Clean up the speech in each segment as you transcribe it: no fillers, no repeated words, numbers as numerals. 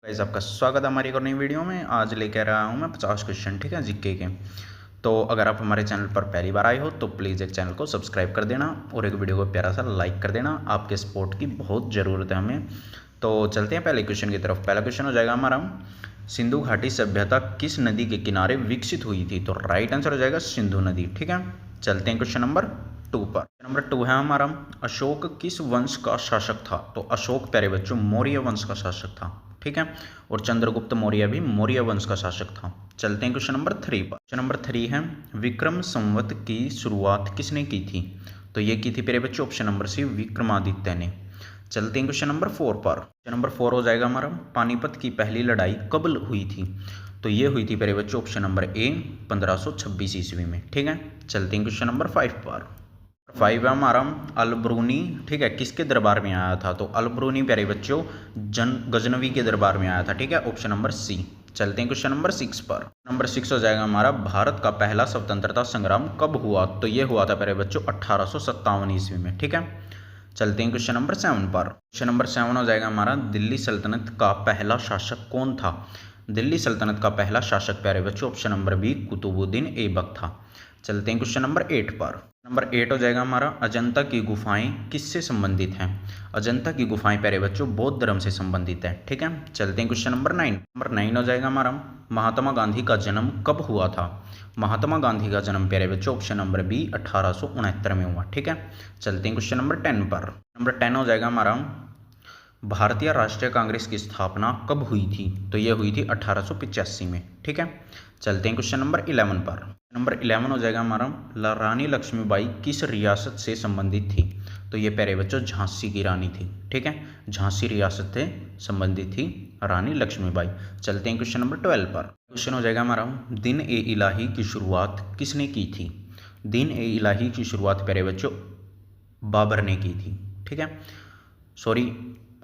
Guys आपका स्वागत है हमारी एक और नई वीडियो में। आज लेकर आया हूँ मैं 50 क्वेश्चन, ठीक है, जीके के। तो अगर आप हमारे चैनल पर पहली बार आए हो तो प्लीज़ एक चैनल को सब्सक्राइब कर देना और एक वीडियो को प्यारा सा लाइक कर देना। आपके सपोर्ट की बहुत ज़रूरत है हमें। तो चलते हैं पहले क्वेश्चन की तरफ। पहला क्वेश्चन हो जाएगा हमारा, सिंधु घाटी सभ्यता किस नदी के किनारे विकसित हुई थी? तो राइट आंसर हो जाएगा सिंधु नदी, ठीक है। चलते हैं क्वेश्चन नंबर 2 पर। नंबर 2 है हमारा, अशोक किस वंश का शासक था? तो अशोक प्यारे बच्चों मौर्य वंश का शासक था, ठीक है। और चंद्रगुप्त मौर्य भी मौर्य वंश का शासक था। चलते हैं क्वेश्चन नंबर 3 पर। क्वेश्चन नंबर 3 है, विक्रम संवत की शुरुआत किसने की थी? तो ये की थी प्यारे बच्चों ऑप्शन नंबर सी, विक्रमादित्य ने। चलते हैं क्वेश्चन नंबर 4 पर। क्वेश्चन नंबर 4 हो जाएगा हमारा, पानीपत की पहली लड़ाई कब हुई थी? तो ये हुई थी प्यारे बच्चों ऑप्शन नंबर ए 1526 ईस्वी में, ठीक है। चलते हैं क्वेश्चन नंबर 5 पर। 5 है हमारा, अलब्रूनी, ठीक है, किसके दरबार में आया था? तो अलब्रूनी प्यारे बच्चों गजनवी के दरबार में आया था, ठीक है, ऑप्शन नंबर सी। चलते हैं क्वेश्चन नंबर 6 पर। नंबर 6 हो जाएगा हमारा, भारत का पहला स्वतंत्रता संग्राम कब हुआ? तो ये हुआ था प्यारे बच्चों 1857 ईस्वी में, ठीक है। चलते हैं क्वेश्चन नंबर 7 पर। क्वेश्चन नंबर 7 हो जाएगा हमारा, दिल्ली सल्तनत का पहला शासक कौन था? दिल्ली सल्तनत का पहला शासक प्यारे बच्चों option number B, Qutubuddin Aibak था। चलते हैं क्वेश्चन नंबर 8 पर। नंबर 8 हो जाएगा हमारा, अजंता की गुफाएं किससे संबंधित हैं? अजंता की गुफाएं प्यारे बच्चों बौद्ध धर्म से संबंधित है, ठीक है। चलते हैं क्वेश्चन नंबर 9। नंबर 9 हो जाएगा हमारा, महात्मा गांधी का जन्म कब हुआ था? महात्मा गांधी का जन्म प्यारे बच्चों ऑप्शन नंबर बी 1869 में हुआ, ठीक है। चलते हैं क्वेश्चन नंबर 10 पर। नंबर 10 हो जाएगा हमारा, भारतीय राष्ट्रीय कांग्रेस की स्थापना कब हुई थी? तो ये हुई थी 1885 में, ठीक है। चलते हैं क्वेश्चन नंबर 11 पर। नंबर 11 हो जाएगा हमारा, रानी लक्ष्मीबाई किस रियासत से संबंधित थी? तो ये प्यारे बच्चों झांसी की रानी थी, ठीक है, झांसी रियासत से संबंधित थी रानी लक्ष्मीबाई। चलते हैं क्वेश्चन नंबर 12 पर। क्वेश्चन हो जाएगा हमारा, दिन ए इलाही की शुरुआत किसने की थी? दिन ए इलाही की शुरुआत प्यारे बच्चों बाबर ने की थी, ठीक है, सॉरी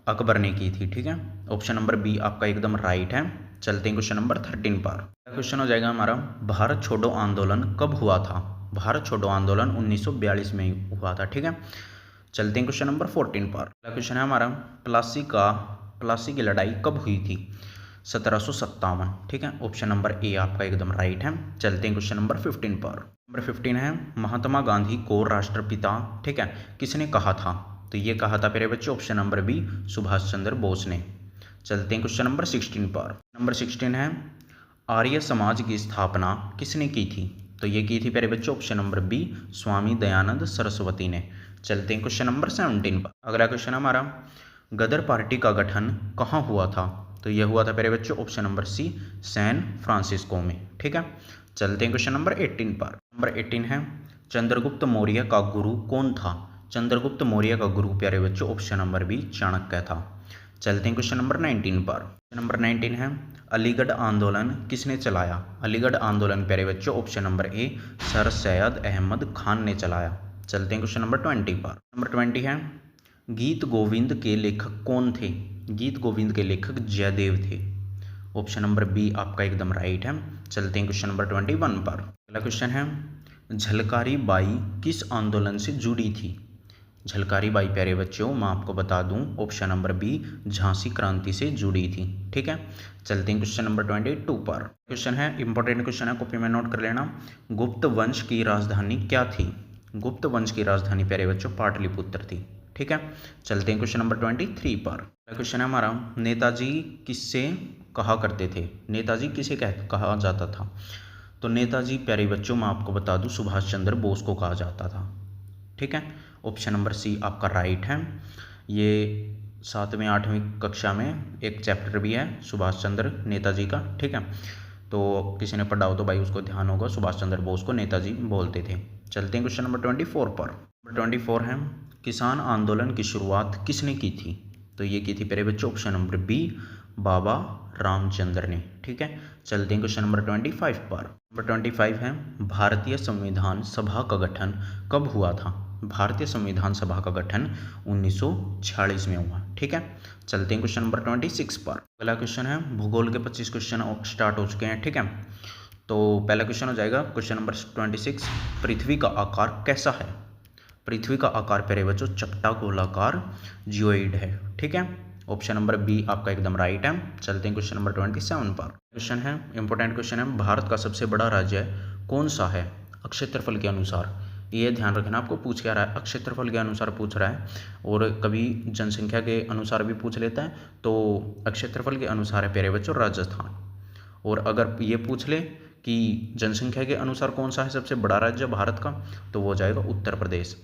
अकबर ने की थी, ठीक है। ऑप्शन नंबर बी आपका एकदम राइट है। चलते हैं क्वेश्चन नंबर 13 पर। क्वेश्चन हो जाएगा हमारा, भारत छोड़ो आंदोलन कब हुआ था? भारत छोड़ो आंदोलन 1942 में हुआ था, ठीक है। चलते हैं क्वेश्चन नंबर 14 पर। अगला क्वेश्चन है हमारा, प्लासी की लड़ाई कब हुई थी? 1757, ठीक है, ऑप्शन नंबर ए आपका एकदम राइट है। चलते हैं क्वेश्चन नंबर 15 पर। नंबर 15 है, महात्मा गांधी को राष्ट्रपिता, ठीक है, किसने कहा था? तो ये कहा था मेरे बच्चों option number B, Subhash Chandra Bose ने। चलते हैं क्वेश्चन नंबर 16 पर। नंबर 16 है, आर्य समाज की स्थापना किसने की थी? तो ये की थी प्यारे बच्चों option number B, Swami Dayanand Saraswati ने। चलते हैं क्वेश्चन नंबर 17 पर। अगला क्वेश्चन हमारा, गदर पार्टी का गठन कहाँ हुआ था? तो यह हुआ था प्यारे बच्चों option number C, San Francisco में, ठीक है। चलते हैं क्वेश्चन नंबर 18 पर। नंबर 18 है, चंद्रगुप्त मौर्य का गुरु कौन था? चंद्रगुप्त मौर्य का गुरु प्यारे बच्चों ऑप्शन नंबर बी, चाणक्य था। चलते हैं क्वेश्चन नंबर 19 पर। नंबर 19 है, अलीगढ़ आंदोलन किसने चलाया? अलीगढ़ आंदोलन प्यारे बच्चों option number A, Sir Syed Ahmad Khan ने चलाया। चलते हैं क्वेश्चन नंबर 20 पर। नंबर 20 है, गीत गोविंद के लेखक कौन थे? गीत गोविंद के लेखक जयदेव थे। ऑप्शन नंबर बी आपका एकदम राइट है। चलते हैं क्वेश्चन नंबर 21 पर। अगला क्वेश्चन है, झलकारी बाई किस आंदोलन से जुड़ी थी? झलकारी बाई प्यारे बच्चों मैं आपको बता दूं ऑप्शन नंबर बी, झांसी क्रांति से जुड़ी थी, ठीक है। चलते हैं क्वेश्चन नंबर 22 पर। क्वेश्चन है, इंपॉर्टेंट क्वेश्चन है, कॉपी में नोट कर लेना। गुप्त वंश की राजधानी क्या थी? गुप्त वंश की राजधानी प्यारे बच्चों पाटलिपुत्र थी, ठीक है। चलते हैं क्वेश्चन नंबर 23 पर। क्वेश्चन है हमारा, नेताजी किससे कहा करते थे? नेताजी किसे कहा जाता था? तो नेताजी प्यारे बच्चों मैं आपको बता दूं सुभाष चंद्र बोस को कहा जाता था, ठीक है। ऑप्शन नंबर सी आपका राइट है। ये 7वीं 8वीं कक्षा में एक चैप्टर भी है सुभाष चंद्र नेताजी का, ठीक है। तो किसी ने पढ़ा हो तो भाई उसको ध्यान होगा, सुभाष चंद्र बोस को नेताजी बोलते थे। चलते हैं क्वेश्चन नंबर 24 पर। नंबर 24 है, किसान आंदोलन की शुरुआत किसने की थी? तो ये की थी मेरे बच्चों ऑप्शन नंबर बी, बाबा रामचंद्र ने, ठीक है। चलते हैं क्वेश्चन नंबर 25 पर। नंबर 25 है, भारतीय संविधान सभा का गठन कब हुआ था? भारतीय संविधान सभा का गठन 1946 में हुआ, ठीक है। चलते हैं क्वेश्चन नंबर 26 पर। अगला क्वेश्चन है, भूगोल के 25 क्वेश्चन स्टार्ट हो चुके हैं, ठीक है। तो पहला क्वेश्चन हो जाएगा क्वेश्चन नंबर 26, पृथ्वी का आकार कैसा है? पृथ्वी का आकार प्यारे बच्चों चपटा गोलाकार जियोइड है, ठीक है। ऑप्शन नंबर बी आपका एकदम राइट है। चलते हैं क्वेश्चन नंबर 27 पर। क्वेश्चन है, इंपॉर्टेंट क्वेश्चन है, भारत का सबसे बड़ा राज्य कौन सा है क्षेत्रफल के अनुसार। ये ध्यान रखना, आपको पूछ क्या रहा है, क्षेत्रफल के अनुसार पूछ रहा है, और कभी जनसंख्या के अनुसार भी पूछ लेता है। तो क्षेत्रफल के अनुसार है प्यारे बच्चों राजस्थान। और अगर ये पूछ ले कि जनसंख्या के अनुसार कौन सा है सबसे बड़ा राज्य भारत का, तो वो हो जाएगा उत्तर प्रदेश।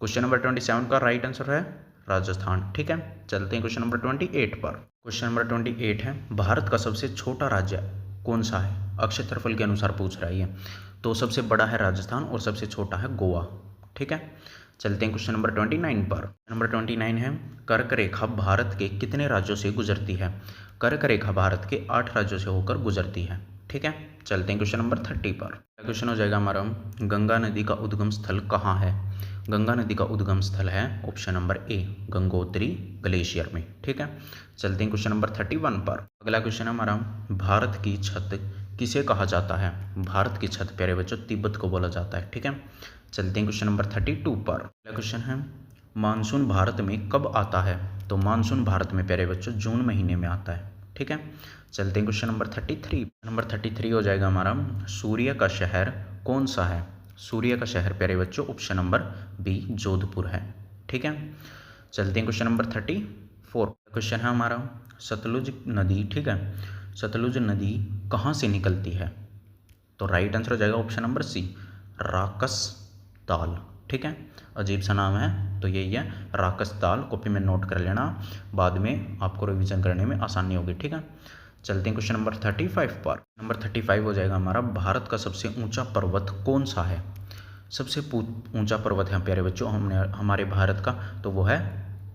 क्वेश्चन नंबर 27 का राइट आंसर है राजस्थान। ठीक है, चलते हैं क्वेश्चन नंबर 28 पर। क्वेश्चन नंबर 28 है, भारत का सबसे छोटा राज्य कौन सा है क्षेत्रफल के अनुसार पूछ रहा है ये। तो सबसे बड़ा है राजस्थान और सबसे छोटा है गोवा। ठीक है, चलते हैं क्वेश्चन नंबर 29 पर। नंबर 29 है, कर्क रेखा भारत के कितने राज्यों से गुजरती है। कर्क रेखा भारत के 8 राज्यों से होकर गुजरती है। ठीक है, चलते हैं क्वेश्चन नंबर 30 पर। क्वेश्चन हो जाएगा हमारा, गंगा नदी का उद्गम स्थल कहाँ है। गंगा नदी का उद्गम स्थल है ऑप्शन नंबर ए गंगोत्री ग्लेशियर में। ठीक है, चलते हैं क्वेश्चन नंबर 31 पर। अगला क्वेश्चन है हमारा, भारत की छत किसे कहा जाता है। भारत की छत प्यारे बच्चों तिब्बत को बोला जाता है। ठीक है, चलते हैं क्वेश्चन नंबर 32 पर। अगला क्वेश्चन है, मानसून भारत में कब आता है। तो मानसून भारत में प्यारे बच्चों जून महीने में आता है। ठीक है, चलते हैं क्वेश्चन नंबर 33। नंबर 33 हो जाएगा हमारा, सूर्य का शहर कौन सा है। सूर्य का शहर प्यारे बच्चों ऑप्शन नंबर बी जोधपुर है। ठीक है, चलते हैं क्वेश्चन नंबर 34। क्वेश्चन है हमारा, सतलुज नदी, ठीक है, सतलुज नदी कहाँ से निकलती है। तो राइट आंसर हो जाएगा ऑप्शन नंबर सी राकस ताल। ठीक है, अजीब सा नाम है, तो यही है राकस ताल। कॉपी में नोट कर लेना, बाद में आपको रिवीजन करने में आसानी होगी। ठीक है, चलते हैं क्वेश्चन नंबर 35 पर। नंबर 35 हो जाएगा हमारा, भारत का सबसे ऊंचा पर्वत कौन सा है। सबसे ऊंचा पर्वत है प्यारे बच्चों हमारे भारत का, तो वो है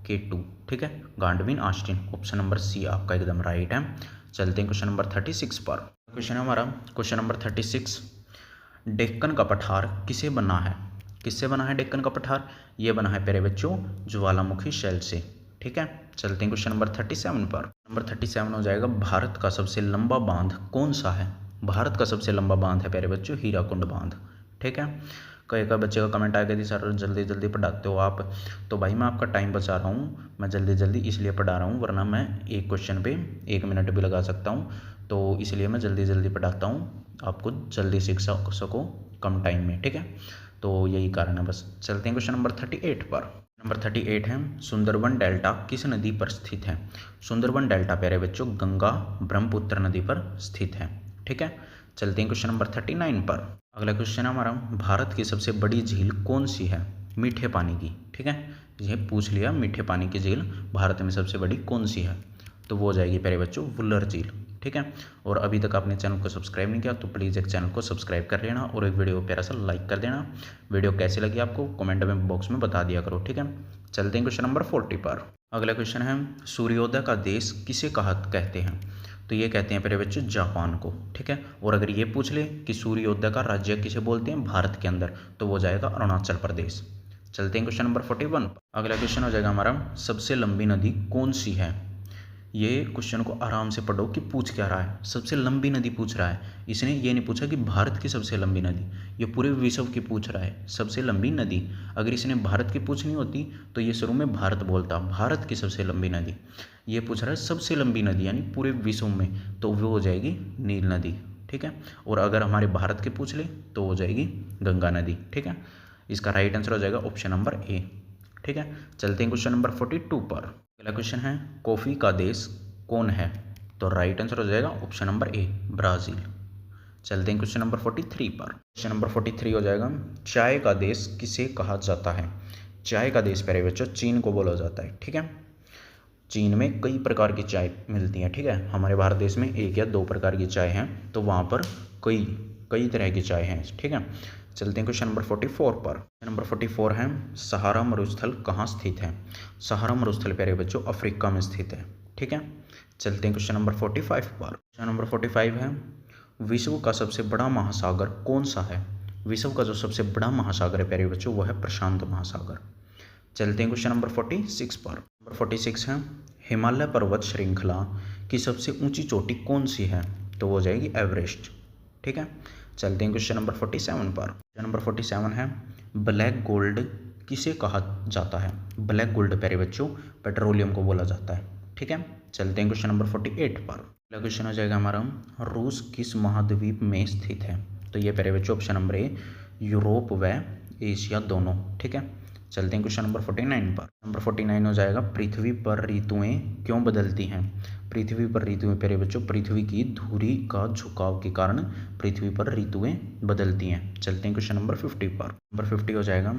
K2। ठीक है, गांडवीन आस्टीन। ऑप्शन नंबर सी आपका एकदम राइट है। चलते हैं क्वेश्चन नंबर 36 पर। क्वेश्चन है हमारा, क्वेश्चन नंबर 36, डेक्कन का पठार किसे बना है। किससे बना है डेक्कन का पठार। ये बना है प्यारे बच्चों ज्वालामुखी शैल से। ठीक है, चलते हैं क्वेश्चन नंबर 37 पर। नंबर 37 हो जाएगा, भारत का सबसे लंबा बांध कौन सा है। भारत का सबसे लंबा बांध है प्यारे बच्चों हीराकुंड बांध। ठीक है, कई बच्चे का कमेंट आ गया थी सर जल्दी जल्दी पढ़ाते हो आप, तो भाई मैं आपका टाइम बचा रहा हूँ, मैं जल्दी जल्दी इसलिए पढ़ा रहा हूँ, वरना मैं एक क्वेश्चन पे 1 मिनट भी लगा सकता हूँ, तो इसलिए मैं जल्दी जल्दी पढ़ाता हूँ, आपको जल्दी सीख सको कम टाइम में। ठीक है, तो यही कारण है बस। चलते हैं क्वेश्चन नंबर 38 पर। नंबर 38 है, सुंदरबन डेल्टा किस नदी पर स्थित है। सुंदरबन डेल्टा प्यारे बच्चों गंगा ब्रह्मपुत्र नदी पर स्थित है। ठीक है, चलते हैं क्वेश्चन नंबर 39 पर। अगला क्वेश्चन है हमारा, भारत की सबसे बड़ी झील कौन सी है मीठे पानी की। ठीक है, ये पूछ लिया, मीठे पानी की झील भारत में सबसे बड़ी कौन सी है, तो वो हो जाएगी प्यारे बच्चों वुलर झील। ठीक है, और अभी तक आपने चैनल को सब्सक्राइब नहीं किया तो प्लीज़ एक चैनल को सब्सक्राइब कर लेना और एक वीडियो को प्यारा सा लाइक कर देना। वीडियो कैसी लगी आपको कमेंट में बॉक्स में बता दिया करो। ठीक है, चलते हैं क्वेश्चन नंबर 40 पर। अगला क्वेश्चन है, सूर्योदय का देश किसे कहते हैं। तो ये कहते हैं प्यारे बच्चों जापान को। ठीक है, और अगर ये पूछ ले कि सूर्योदय का राज्य किसे बोलते हैं भारत के अंदर, तो वो जाएगा अरुणाचल प्रदेश। चलते हैं क्वेश्चन नंबर 41। अगला क्वेश्चन हो जाएगा हमारा, सबसे लंबी नदी कौन सी है। ये क्वेश्चन को आराम से पढ़ो कि पूछ क्या रहा है, सबसे लंबी नदी पूछ रहा है। इसने ये नहीं पूछा कि भारत की सबसे लंबी नदी, ये पूरे विश्व की पूछ रहा है सबसे लंबी नदी। अगर इसने भारत की पूछनी होती तो ये शुरू में भारत बोलता, भारत की सबसे लंबी नदी। ये पूछ रहा है सबसे लंबी नदी यानी पूरे विश्व में, तो वो हो जाएगी नील नदी। ठीक है, और अगर हमारे भारत के पूछ ले तो हो जाएगी गंगा नदी। ठीक है, इसका राइट आंसर हो जाएगा ऑप्शन नंबर ए। ठीक है, चलते हैं क्वेश्चन नंबर 42 पर। अगला क्वेश्चन है, कॉफ़ी का देश कौन है। तो राइट आंसर हो जाएगा ऑप्शन नंबर ए ब्राज़ील। चलते हैं क्वेश्चन नंबर 43 पर। क्वेश्चन नंबर 43 हो जाएगा, चाय का देश किसे कहा जाता है। चाय का देश प्यारे बच्चों चीन को बोला जाता है। ठीक है, चीन में कई प्रकार की चाय मिलती है। ठीक है, हमारे भारत देश में 1 या 2 प्रकार की चाय हैं, तो वहाँ पर कई तरह की चाय हैं। ठीक है, चलते हैं क्वेश्चन नंबर 44 पर। नंबर 44 है, सहारा मरुस्थल कहाँ स्थित है। सहारा मरुस्थल प्यारे बच्चों अफ्रीका में स्थित है। ठीक है, चलते हैं क्वेश्चन नंबर 45 पर। क्वेश्चन नंबर 45 है, विश्व का सबसे बड़ा महासागर कौन सा है। विश्व का जो सबसे बड़ा महासागर है प्यारे बच्चों वो है प्रशांत महासागर। चलते हैं क्वेश्चन नंबर 46 पर। नंबर 46 है, हिमालय पर्वत श्रृंखला की सबसे ऊंची चोटी कौन सी है। तो वो हो जाएगी एवरेस्ट। ठीक है, चलते हैं क्वेश्चन नंबर 47 पर। क्वेश्चन नंबर 47 है, ब्लैक गोल्ड किसे कहा जाता है। ब्लैक गोल्ड प्यारे बच्चों पेट्रोलियम को बोला जाता है। ठीक है। चलते हैं क्वेश्चन नंबर 48 पर। पहला क्वेश्चन हो जाएगा हमारा, रूस किस महाद्वीप में स्थित है? तो ये प्यारे बच्चों ऑप्शन नंबर ए, यूरोप व एशिया दोनों, ठीक है। चलते हैं क्वेश्चन नंबर 49 पर। नंबर 49 हो जाएगा, पृथ्वी पर ऋतुएं क्यों बदलती हैं? पृथ्वी पर ऋतुएं प्यारे बच्चों पृथ्वी की धुरी का झुकाव के कारण पृथ्वी पर ऋतुएं बदलती हैं। चलते हैं क्वेश्चन नंबर 50 पर। नंबर 50 हो जाएगा,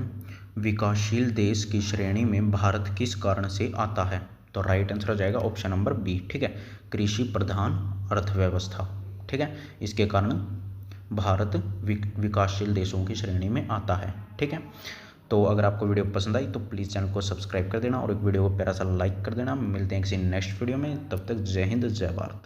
विकासशील देश की श्रेणी में भारत किस कारण से आता है? तो राइट आंसर हो जाएगा ऑप्शन नंबर बी, ठीक है, कृषि प्रधान अर्थव्यवस्था, ठीक है। इसके कारण भारत विकासशील देशों की श्रेणी में आता है, ठीक है। तो अगर आपको वीडियो पसंद आई तो प्लीज़ चैनल को सब्सक्राइब कर देना और एक वीडियो को प्यारा सा लाइक कर देना। मिलते हैं किसी नेक्स्ट वीडियो में, तब तक जय हिंद जय भारत।